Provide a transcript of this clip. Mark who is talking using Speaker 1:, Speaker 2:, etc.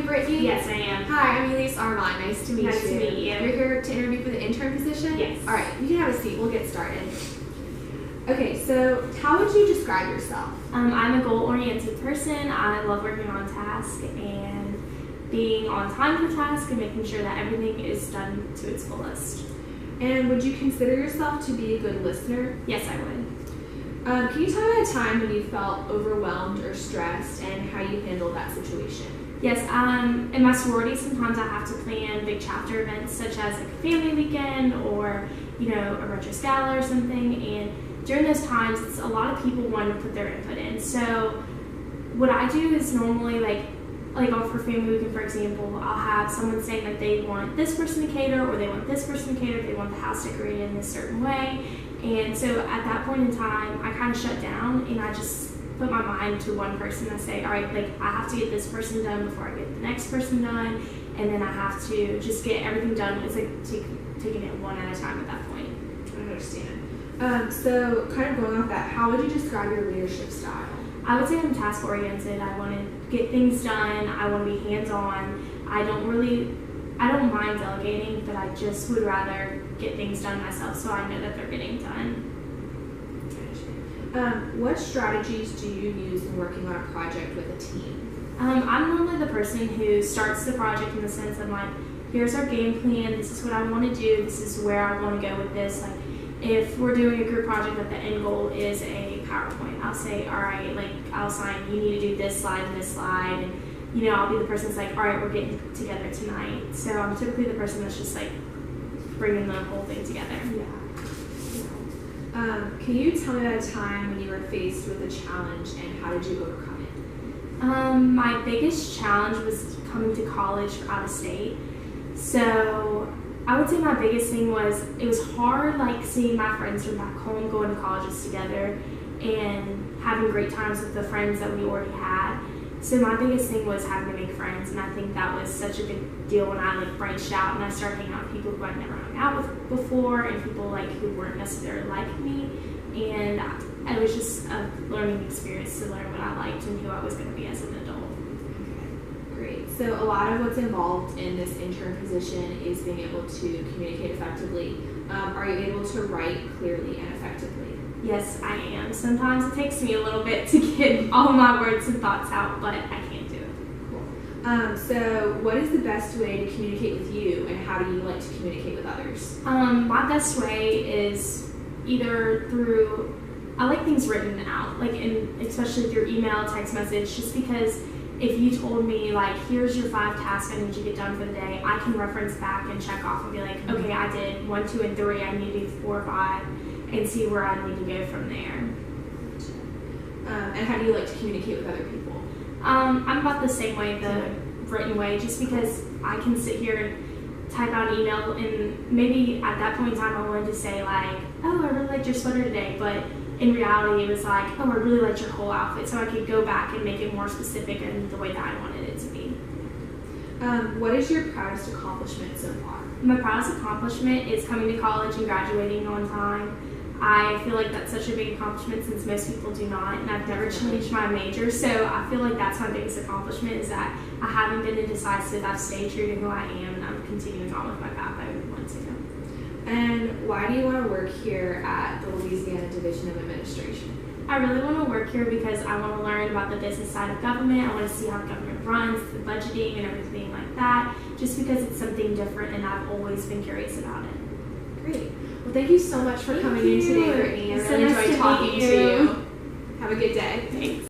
Speaker 1: Brittany?
Speaker 2: Yes, I am.
Speaker 1: Hi, I'm Elise Armand. Nice to meet you.
Speaker 2: Nice to meet you.
Speaker 1: You're here to interview for the intern position?
Speaker 2: Yes.
Speaker 1: All right, you can have a seat. We'll get started. Okay, so how would you describe yourself?
Speaker 2: I'm a goal-oriented person. I love working on task and being on time for task and making sure that everything is done to its fullest.
Speaker 1: And would you consider yourself to be a good listener?
Speaker 2: Yes, I would.
Speaker 1: Can you tell me about a time when you felt overwhelmed or stressed and how you handled that situation?
Speaker 2: Yes, in my sorority, sometimes I have to plan big chapter events such as like a family weekend or, a retro gala or something. And during those times, it's a lot of people wanting to put their input in. So what I do is normally like for family weekend, for example, I'll have someone saying that they want this person to cater or they want this person to cater, they want the house decorated in this certain way. And so at that point in time, I kind of shut down and I just put my mind to one person. I say, all right, I have to get this person done before I get the next person done. And then I have to just get everything done. It's like taking it one at a time at that point.
Speaker 1: I understand. So kind of going off that, how would you describe your leadership style?
Speaker 2: I would say I'm task oriented. I want to get things done. I want to be hands-on. I don't mind delegating, but I just would rather get things done myself so I know that they're getting done.
Speaker 1: What strategies do you use in working on a project with a team?
Speaker 2: I'm normally the person who starts the project in the sense of like, here's our game plan, this is what I want to do, this is where I want to go with this. Like, if we're doing a group project that the end goal is a PowerPoint, I'll say, all right, I'll assign, you need to do this slide and this slide, and I'll be the person that's like, all right, we're getting together tonight. So I'm typically the person that's just like bringing the whole thing together.
Speaker 1: Yeah. Can you tell me about a time when you were faced with a challenge and how did you overcome it?
Speaker 2: My biggest challenge was coming to college out of state. So I would say my biggest thing was it was hard seeing my friends from back home going to colleges together and having great times with the friends that we already had. So my biggest thing was having to make friends, and I think that was such a big deal when I branched out and I started hanging out with people who I'd never hung out with before and people who weren't necessarily like me. And it was just a learning experience to learn what I liked and who I was going to be as an adult.
Speaker 1: Okay, great. So a lot of what's involved in this intern position is being able to communicate effectively. Are you able to write clearly and effectively?
Speaker 2: Yes, I am. Sometimes it takes me a little bit to get all my words and thoughts out, but I can do it.
Speaker 1: Cool. So what is the best way to communicate with you, and how do you like to communicate with others?
Speaker 2: My best way is either through, I like things written out, especially through email, text message, just because if you told me, here's your 5 tasks I need you to get done for the day, I can reference back and check off and be like, okay, I did 1, 2, and 3, I need to do 4, 5, and see where I need to go from there.
Speaker 1: And how do you like to communicate with other people?
Speaker 2: I'm about the same way, the written way, just because I can sit here and type out an email, and maybe at that point in time I wanted to say oh, I really liked your sweater today, but in reality it was oh, I really liked your whole outfit, so I could go back and make it more specific in the way that I wanted it to be.
Speaker 1: What is your proudest accomplishment so far?
Speaker 2: My proudest accomplishment is coming to college and graduating on time. I feel like that's such a big accomplishment since most people do not, and I've never changed my major, so I feel like that's my biggest accomplishment is that I haven't been indecisive, I've stayed true to who I am, and I'm continuing on with my path I would want to.
Speaker 1: And why do you want to work here at the Louisiana Division of Administration?
Speaker 2: I really want to work here because I want to learn about the business side of government. I want to see how government runs, the budgeting and everything like that, just because it's something different and I've always been curious about it.
Speaker 1: Great. Well, thank you so much for coming in today, Brittany. I really
Speaker 2: enjoyed
Speaker 1: talking to you. Have a good day.
Speaker 2: Thanks.